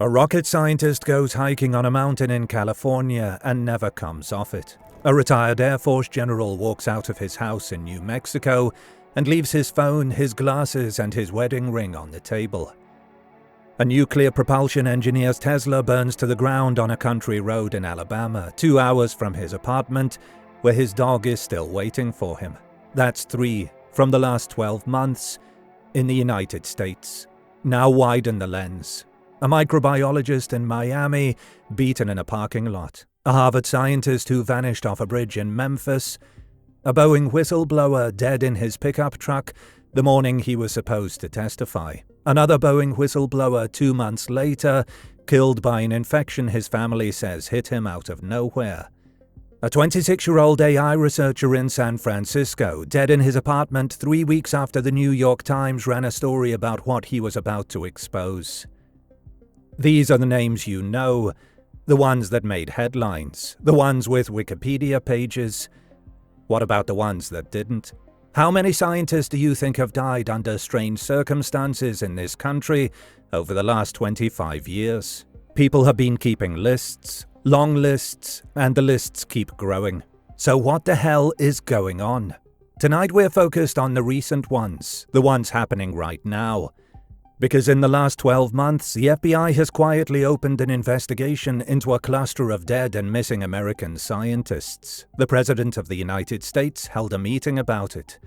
A rocket scientist goes hiking on a mountain in California and never comes off it. A retired Air Force general walks out of his house in New Mexico and leaves his phone, his glasses, and his wedding ring on the table. A nuclear propulsion engineer's Tesla burns to the ground on a country road in Alabama, 2 hours from his apartment, where his dog is still waiting for him. That's 3 from the last 12 months in the United States. Now widen the lens. A microbiologist in Miami beaten in a parking lot. A Harvard scientist who vanished off a bridge in Memphis. A Boeing whistleblower dead in his pickup truck the morning he was supposed to testify. Another Boeing whistleblower 2 months later, killed by an infection his family says hit him out of nowhere. A 26-year-old AI researcher in San Francisco, dead in his apartment 3 weeks after the New York Times ran a story about what he was about to expose. These are the names you know, the ones that made headlines, the ones with Wikipedia pages. What about the ones that didn't? How many scientists do you think have died under strange circumstances in this country over the last 25 years? People have been keeping lists, long lists, and the lists keep growing. So what the hell is going on? Tonight we're focused on the recent ones, the ones happening right now. Because in the last 12 months, the FBI has quietly opened an investigation into a cluster of dead and missing American scientists. The President of the United States held a meeting about it.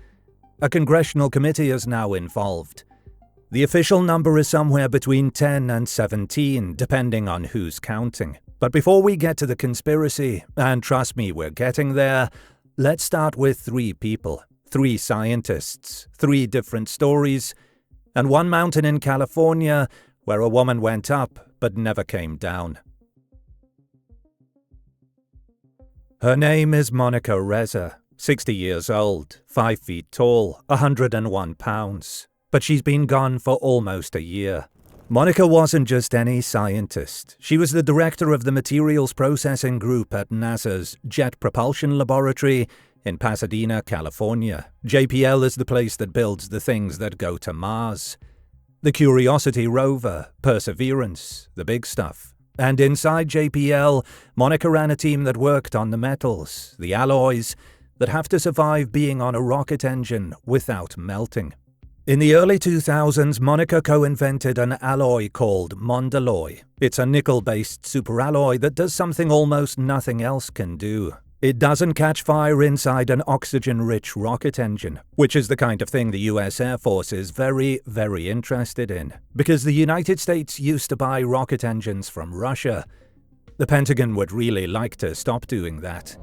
A congressional committee is now involved. The official number is somewhere between 10 and 17, depending on who's counting. But before we get to the conspiracy, and trust me, we're getting there, let's start with 3 people, 3 scientists, 3 different stories, and one mountain in California where a woman went up but never came down. Her name is Monica Reza, 60 years old, 5 feet tall, 101 pounds, but she's been gone for almost a year. Monica wasn't just any scientist. She was the director of the Materials Processing Group at NASA's Jet Propulsion Laboratory in Pasadena, California. JPL is the place that builds the things that go to Mars. The Curiosity rover, Perseverance, the big stuff. And inside JPL, Monica ran a team that worked on the metals, the alloys, that have to survive being on a rocket engine without melting. In the early 2000s, Monica co-invented an alloy called Mondalloy. It's a nickel-based superalloy that does something almost nothing else can do. It doesn't catch fire inside an oxygen-rich rocket engine, which is the kind of thing the US Air Force is very, very interested in, because the United States used to buy rocket engines from Russia. The Pentagon would really like to stop doing that.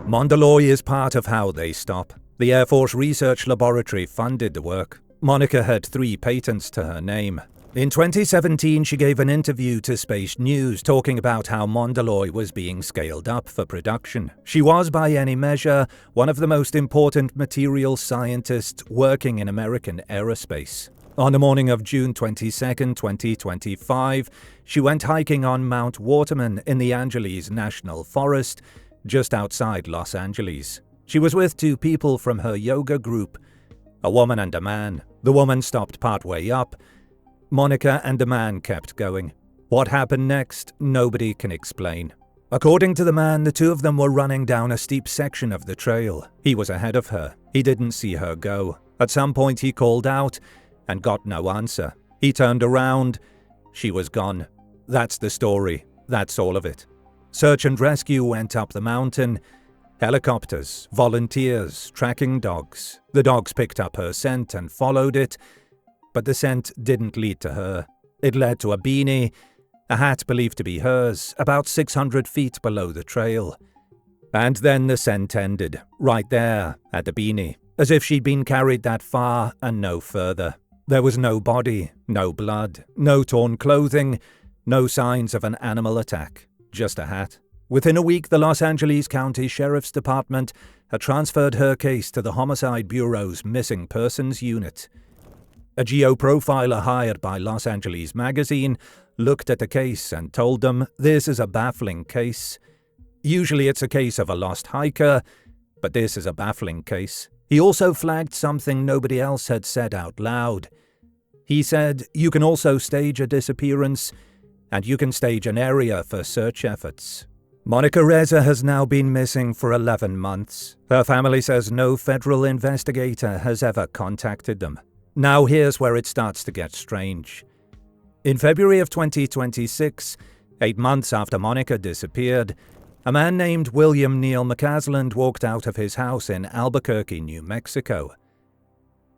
Mondalloy is part of how they stop. The Air Force Research Laboratory funded the work. Monica had 3 patents to her name. In 2017, she gave an interview to Space News talking about how Mondalloy was being scaled up for production. She was, by any measure, one of the most important materials scientists working in American aerospace. On the morning of June 22, 2025, she went hiking on Mount Waterman in the Angeles National Forest, just outside Los Angeles. She was with 2 people from her yoga group, a woman and a man. The woman stopped partway up. Monica and the man kept going. What happened next, nobody can explain. According to the man, the 2 of them were running down a steep section of the trail. He was ahead of her. He didn't see her go. At some point he called out and got no answer. He turned around. She was gone. That's the story. That's all of it. Search and rescue went up the mountain. Helicopters, volunteers, tracking dogs. The dogs picked up her scent and followed it. But the scent didn't lead to her. It led to a beanie, a hat believed to be hers, about 600 feet below the trail. And then the scent ended, right there, at the beanie, as if she'd been carried that far and no further. There was no body, no blood, no torn clothing, no signs of an animal attack, just a hat. Within a week, the Los Angeles County Sheriff's Department had transferred her case to the Homicide Bureau's Missing Persons Unit. A geoprofiler hired by Los Angeles Magazine looked at the case and told them this is a baffling case. Usually it's a case of a lost hiker, but this is a baffling case. He also flagged something nobody else had said out loud. He said, "You can also stage a disappearance. and you can stage an area for search efforts. Monica Reza has now been missing for 11 months. Her family says no federal investigator has ever contacted them. Now here's where it starts to get strange. In February of 2026, 8 months after Monica disappeared, a man named William Neal McCasland walked out of his house in Albuquerque, New Mexico.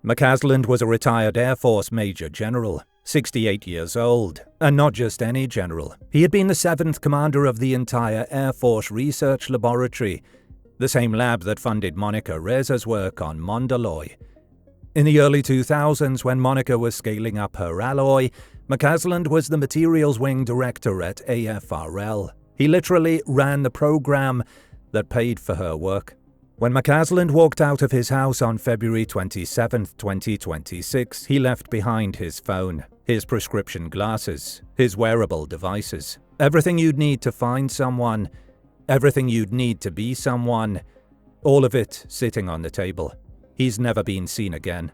McCasland was a retired Air Force Major General, 68 years old, and not just any general. He had been the 7th commander of the entire Air Force Research Laboratory, the same lab that funded Monica Reza's work on Mondaloy. In the early 2000s, when Monica was scaling up her alloy, McCasland was the materials wing director at AFRL. He literally ran the program that paid for her work. When McCasland walked out of his house on February 27, 2026, he left behind his phone, his prescription glasses, his wearable devices. Everything you'd need to find someone, everything you'd need to be someone, all of it sitting on the table. He's never been seen again.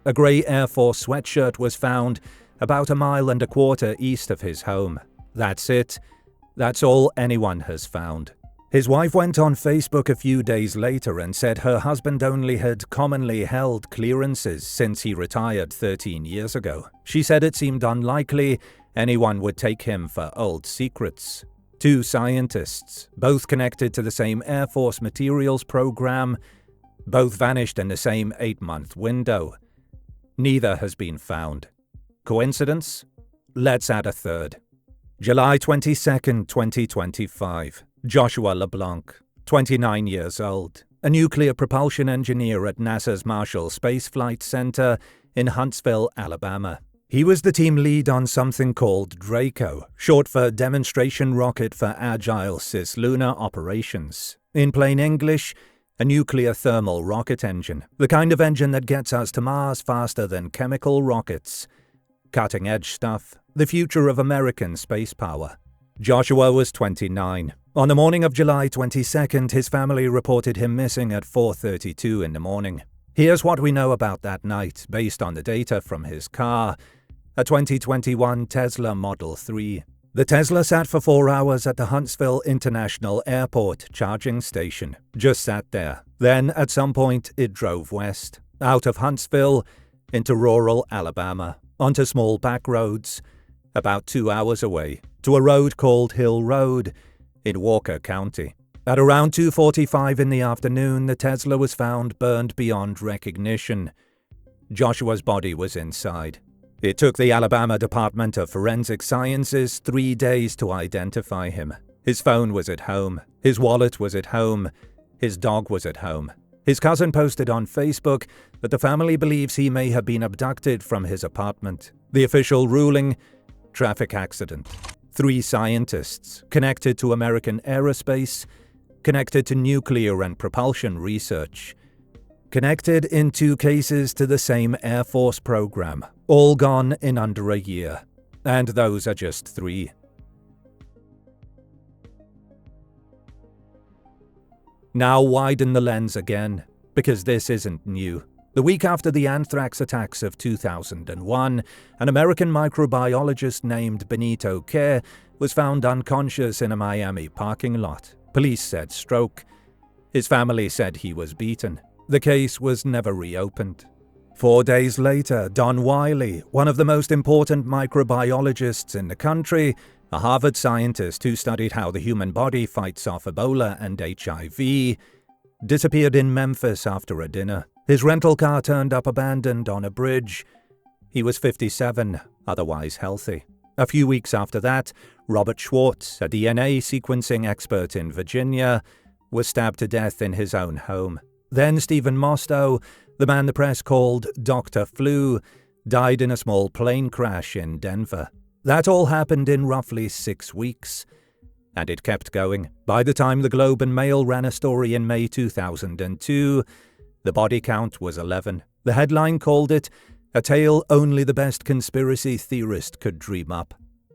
A grey Air Force sweatshirt was found about 1.25 miles east of his home. That's it. That's all anyone has found. His wife went on Facebook a few days later and said her husband only had commonly held clearances since he retired 13 years ago. She said it seemed unlikely anyone would take him for old secrets. 2 scientists, both connected to the same Air Force materials program, both vanished in the same 8-month window. Neither has been found. Coincidence? Let's add a third. July 22, 2025. Joshua LeBlanc, 29 years old, a nuclear propulsion engineer at NASA's Marshall Space Flight Center in Huntsville, Alabama. He was the team lead on something called Draco, short for Demonstration Rocket for Agile Cislunar Operations. In plain English, a nuclear thermal rocket engine, the kind of engine that gets us to Mars faster than chemical rockets. Cutting-edge stuff, the future of American space power. Joshua was 29. On the morning of July 22nd, his family reported him missing at 4:32 in the morning. Here's what we know about that night, based on the data from his car, a 2021 Tesla Model 3. The Tesla sat for 4 hours at the Huntsville International Airport charging station. Just sat there. Then, at some point, it drove west, out of Huntsville, into rural Alabama, onto small back roads, about 2 hours away, to a road called Hill Road in Walker County. At around 2:45 in the afternoon, the Tesla was found burned beyond recognition. Joshua's body was inside. It took the Alabama Department of Forensic Sciences 3 days to identify him. His phone was at home. His wallet was at home. His dog was at home. His cousin posted on Facebook that the family believes he may have been abducted from his apartment. The official ruling: traffic accident. 3 scientists, connected to American aerospace, connected to nuclear and propulsion research, connected in 2 cases to the same Air Force program, all gone in under a year. And those are just 3. Now widen the lens again, because this isn't new. The week after the anthrax attacks of 2001, an American microbiologist named Benito Kerr was found unconscious in a Miami parking lot. Police said stroke. His family said he was beaten. The case was never reopened. 4 days later, Don Wiley, one of the most important microbiologists in the country, a Harvard scientist who studied how the human body fights off Ebola and HIV, disappeared in Memphis after a dinner. His rental car turned up abandoned on a bridge. He was 57, otherwise healthy. A few weeks after that, Robert Schwartz, a DNA sequencing expert in Virginia, was stabbed to death in his own home. Then Stephen Mostow, the man the press called Dr. Flu, died in a small plane crash in Denver. That all happened in roughly 6 weeks. And it kept going. By the time the Globe and Mail ran a story in May 2002, the body count was 11. The headline called it, "A tale only the best conspiracy theorist could dream up."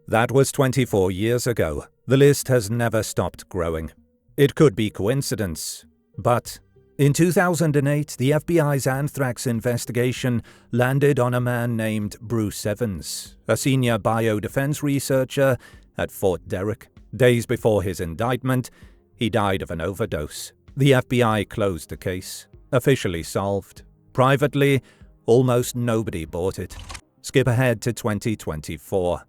That was 24 years ago. The list has never stopped growing. It could be coincidence, but in 2008, the FBI's anthrax investigation landed on a man named Bruce Evans, a senior biodefense researcher at Fort Derrick. Days before his indictment, he died of an overdose. The FBI closed the case. Officially solved. Privately, almost nobody bought it. Skip ahead to 2024.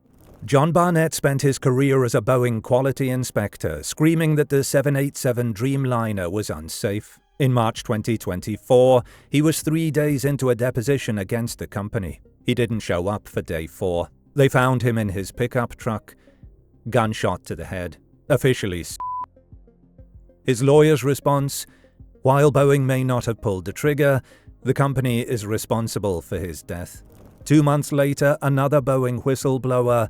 John Barnett spent his career as a Boeing quality inspector, screaming that the 787 Dreamliner was unsafe. In March 2024, he was 3 days into a deposition against the company. He didn't show up for day 4. They found him in his pickup truck. Gunshot to the head. Officially His lawyer's response: while Boeing may not have pulled the trigger, the company is responsible for his death. 2 months later, another Boeing whistleblower,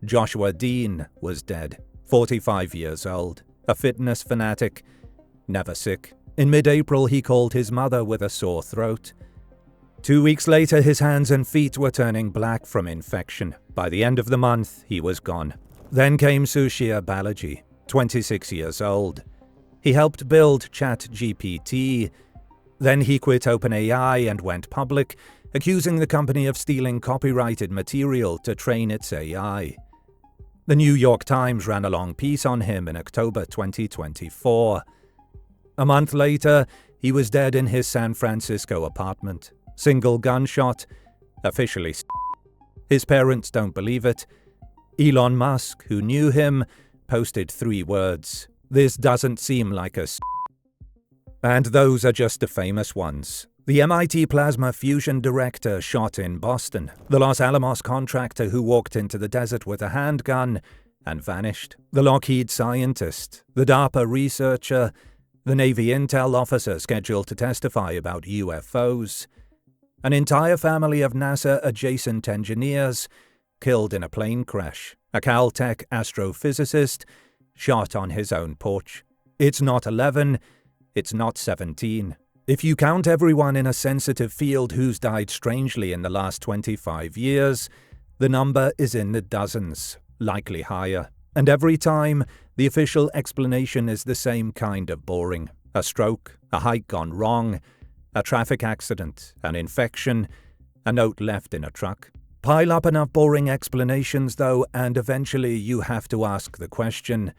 Joshua Dean, was dead. 45 years old. A fitness fanatic. Never sick. In mid-April, he called his mother with a sore throat. 2 weeks later, his hands and feet were turning black from infection. By the end of the month, he was gone. Then came Sushir Balaji, 26 years old. He helped build ChatGPT. Then he quit OpenAI and went public, accusing the company of stealing copyrighted material to train its AI. The New York Times ran a long piece on him in October 2024. A month later, he was dead in his San Francisco apartment. Single gunshot. Officially His parents don't believe it. Elon Musk, who knew him, posted 3 words: "This doesn't seem like a And those are just the famous ones. The MIT plasma fusion director shot in Boston. The Los Alamos contractor who walked into the desert with a handgun and vanished. The Lockheed scientist. The DARPA researcher. The Navy intel officer scheduled to testify about UFOs. An entire family of NASA-adjacent engineers killed in a plane crash. A Caltech astrophysicist shot on his own porch. It's not 11, it's not 17. If you count everyone in a sensitive field who's died strangely in the last 25 years, the number is in the dozens, likely higher. And every time, the official explanation is the same kind of boring. A stroke, a hike gone wrong, a traffic accident, an infection, a note left in a truck. Pile up enough boring explanations, though, and eventually you have to ask the question,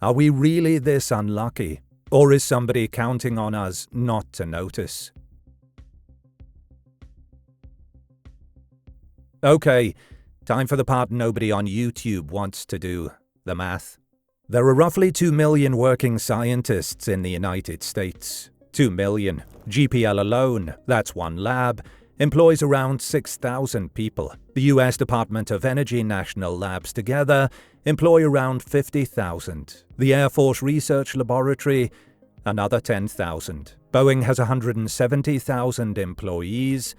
are we really this unlucky? Or is somebody counting on us not to notice? Okay, time for the part nobody on YouTube wants to do, the math. There are roughly 2 million working scientists in the United States. 2 million. GPL alone, that's one lab, employs around 6,000 people. The US Department of Energy national labs together employ around 50,000. The Air Force Research Laboratory, another 10,000. Boeing has 170,000 employees.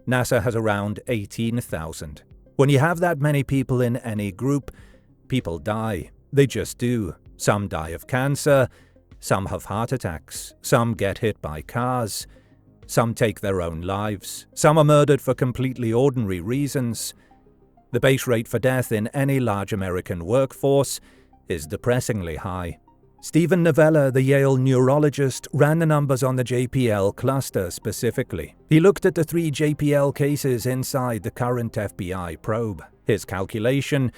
NASA has around 18,000. When you have that many people in any group, people die. They just do. Some die of cancer. Some have heart attacks. Some get hit by cars. Some take their own lives. Some are murdered for completely ordinary reasons. The base rate for death in any large American workforce is depressingly high. Stephen Novella, the Yale neurologist, ran the numbers on the JPL cluster specifically. He looked at the 3 JPL cases inside the current FBI probe. His calculation: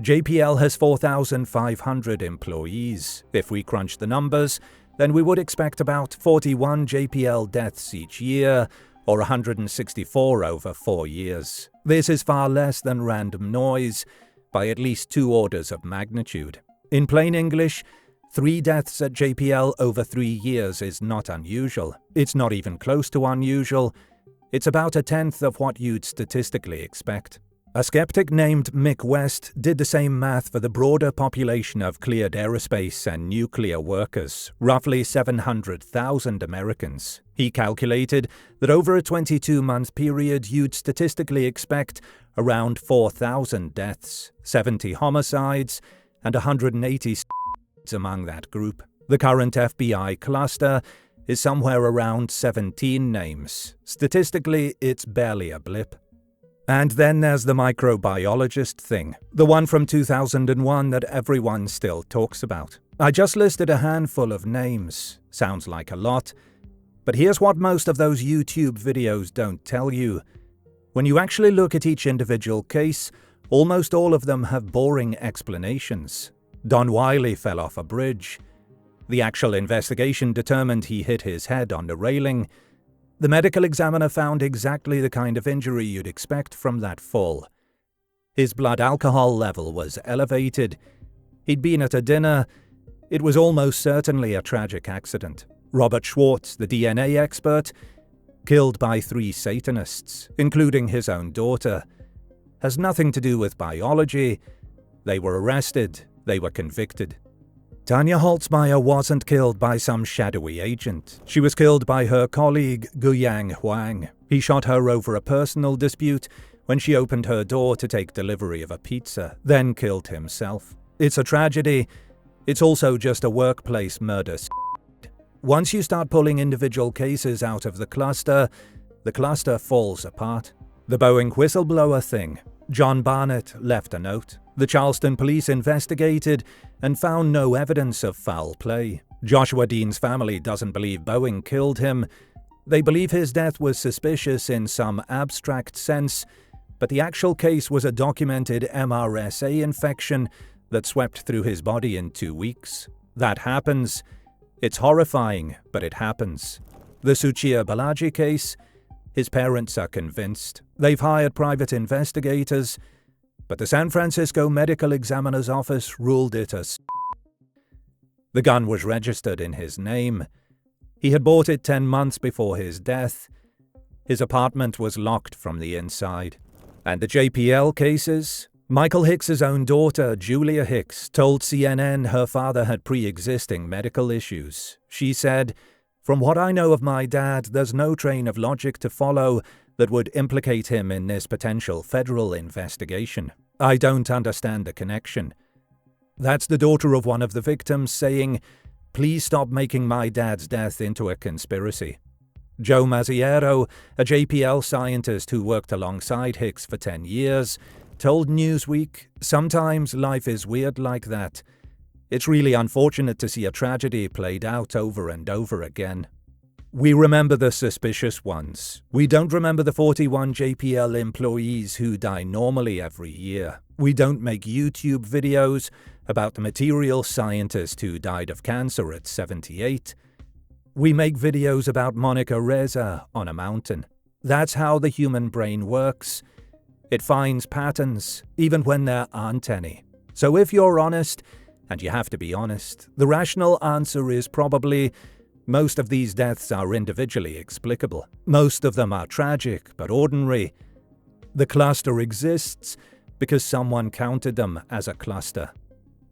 JPL has 4,500 employees. If we crunch the numbers, then we would expect about 41 JPL deaths each year, or 164 over 4 years. This is far less than random noise, by at least 2 orders of magnitude. In plain English, 3 deaths at JPL over 3 years is not unusual. It's not even close to unusual. It's about 1/10 of what you'd statistically expect. A skeptic named Mick West did the same math for the broader population of cleared aerospace and nuclear workers, roughly 700,000 Americans. He calculated that over a 22-month period, you'd statistically expect around 4,000 deaths, 70 homicides, and 180 among that group. The current FBI cluster is somewhere around 17 names. Statistically, it's barely a blip. And then there's the microbiologist thing, the one from 2001 that everyone still talks about. I just listed a handful of names. Sounds like a lot. But here's what most of those YouTube videos don't tell you. When you actually look at each individual case, Almost all of them have boring explanations. Don Wiley fell off a bridge. The actual investigation determined he hit his head on the railing. The medical examiner found exactly the kind of injury you'd expect from that fall. His blood alcohol level was elevated. He'd been at a dinner. It was almost certainly a tragic accident. Robert Schwartz, the DNA expert, killed by 3 Satanists, including his own daughter, has nothing to do with biology. They were arrested. They were convicted. Tanya Holzmeier wasn't killed by some shadowy agent. She was killed by her colleague, Guyang Huang. He shot her over a personal dispute when she opened her door to take delivery of a pizza, then killed himself. It's a tragedy. It's also just a workplace murder. Once you start pulling individual cases out of the cluster falls apart. The Boeing whistleblower thing. John Barnett left a note. The Charleston police investigated and found no evidence of foul play. Joshua Dean's family doesn't believe Boeing killed him. They believe his death was suspicious in some abstract sense, but the actual case was a documented MRSA infection that swept through his body in 2 weeks. That happens. It's horrifying, but it happens. The Suchia Balaji case, his parents are convinced. They've hired private investigators, but the San Francisco Medical Examiner's Office ruled it as The gun was registered in his name. He had bought it 10 months before his death. His apartment was locked from the inside. And the JPL cases? Michael Hicks's own daughter, Julia Hicks, told CNN her father had pre-existing medical issues. She said, "From what I know of my dad, there's no train of logic to follow that would implicate him in this potential federal investigation. I don't understand the connection." That's the daughter of one of the victims saying, "Please stop making my dad's death into a conspiracy." Joe Mazziero, a JPL scientist who worked alongside Hicks for 10 years, told Newsweek, "Sometimes life is weird like that. It's really unfortunate to see a tragedy played out over and over again." We remember the suspicious ones. We don't remember the 41 JPL employees who die normally every year. We don't make YouTube videos about the material scientist who died of cancer at 78. We make videos about Monica Reza on a mountain. That's how the human brain works. It finds patterns, even when there aren't any. So if you're honest, and you have to be honest, the rational answer is probably most of these deaths are individually explicable. Most of them are tragic, but ordinary. The cluster exists because someone counted them as a cluster.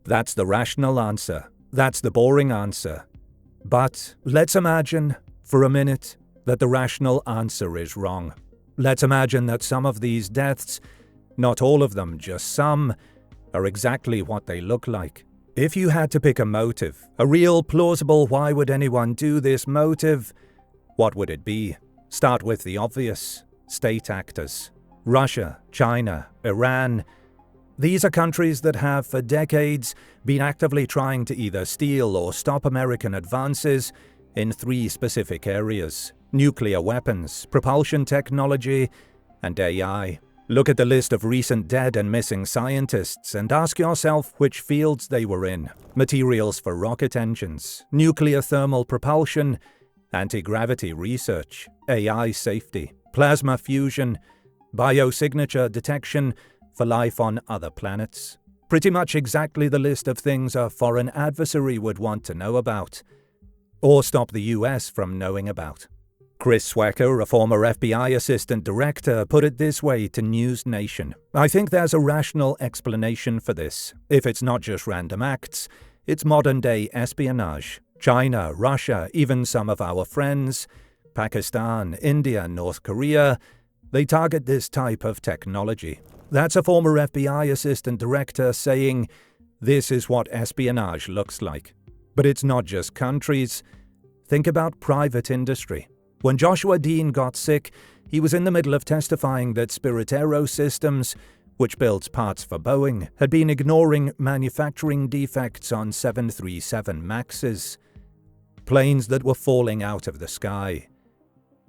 That's the rational answer. That's the boring answer. But let's imagine, for a minute, that the rational answer is wrong. Let's imagine that some of these deaths, not all of them, just some, are exactly what they look like. If you had to pick a motive, a real plausible why would anyone do this motive, what would it be? Start with the obvious. State actors. Russia, China, Iran. These are countries that have, for decades, been actively trying to either steal or stop American advances in 3 specific areas: nuclear weapons, propulsion technology, and AI. Look at the list of recent dead and missing scientists and ask yourself which fields they were in. Materials for rocket engines, nuclear thermal propulsion, anti-gravity research, AI safety, plasma fusion, biosignature detection for life on other planets. Pretty much exactly the list of things a foreign adversary would want to know about, or stop the US from knowing about. Chris Swecker, a former FBI assistant director, put it this way to News Nation: "I think there's a rational explanation for this. If it's not just random acts, it's modern-day espionage. China, Russia, even some of our friends, Pakistan, India, North Korea, they target this type of technology." That's a former FBI assistant director saying, this is what espionage looks like. But it's not just countries. Think about private industry. When Joshua Dean got sick, he was in the middle of testifying that Spirit AeroSystems, which builds parts for Boeing, had been ignoring manufacturing defects on 737 MAXs, planes that were falling out of the sky.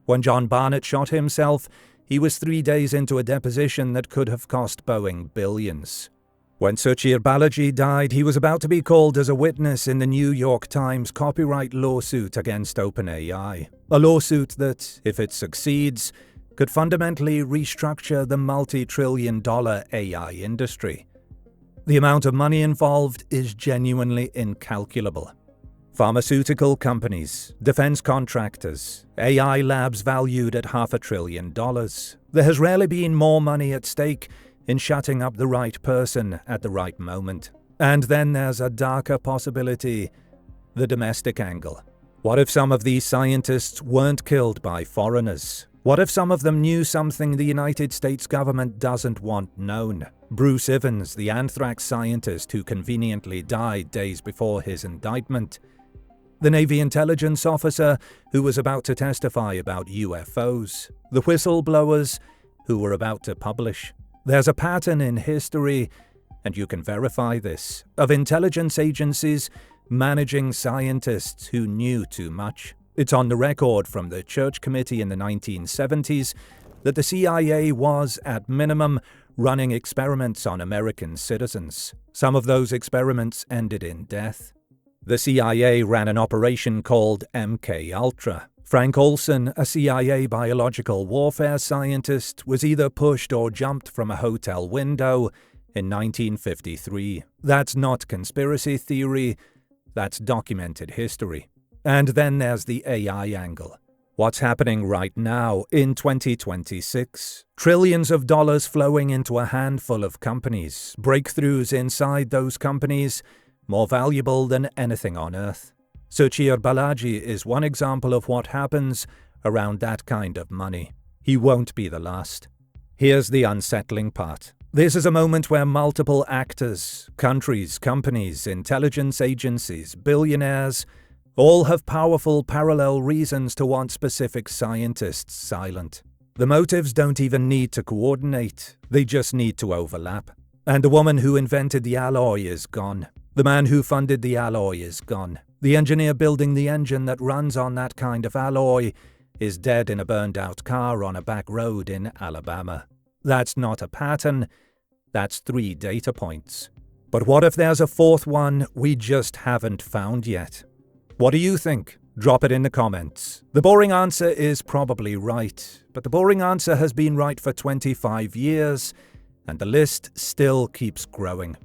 When John Barnett shot himself, He was 3 days into a deposition that could have cost Boeing billions. When Suchir Balaji died, he was about to be called as a witness in the New York Times copyright lawsuit against OpenAI. A lawsuit that, if it succeeds, could fundamentally restructure the multi-trillion-dollar AI industry. The amount of money involved is genuinely incalculable. Pharmaceutical companies, defense contractors, AI labs valued at $500 billion. There has rarely been more money at stake in shutting up the right person at the right moment. And then there's a darker possibility, the domestic angle. What if some of these scientists weren't killed by foreigners? What if some of them knew something the United States government doesn't want known? Bruce Evans, the anthrax scientist who conveniently died days before his indictment. The Navy intelligence officer who was about to testify about UFOs. The whistleblowers who were about to publish. There's a pattern in history, and you can verify this, of intelligence agencies managing scientists who knew too much. It's on the record from the Church Committee in the 1970s that the CIA was, at minimum, running experiments on American citizens. Some of those experiments ended in death. The CIA ran an operation called MKUltra. Frank Olson, a CIA biological warfare scientist, was either pushed or jumped from a hotel window in 1953. That's not conspiracy theory, that's documented history. And then there's the AI angle. What's happening right now in 2026? Trillions of dollars flowing into a handful of companies. Breakthroughs inside those companies, more valuable than anything on Earth. Suchir Balaji is one example of what happens around that kind of money. He won't be the last. Here's the unsettling part. This is a moment where multiple actors, countries, companies, intelligence agencies, billionaires, all have powerful parallel reasons to want specific scientists silent. The motives don't even need to coordinate, they just need to overlap. And the woman who invented the alloy is gone. The man who funded the alloy is gone. The engineer building the engine that runs on that kind of alloy is dead in a burned-out car on a back road in Alabama. That's not a pattern, that's 3 data points. But what if there's a fourth one we just haven't found yet? What do you think? Drop it in the comments. The boring answer is probably right, but the boring answer has been right for 25 years, and the list still keeps growing.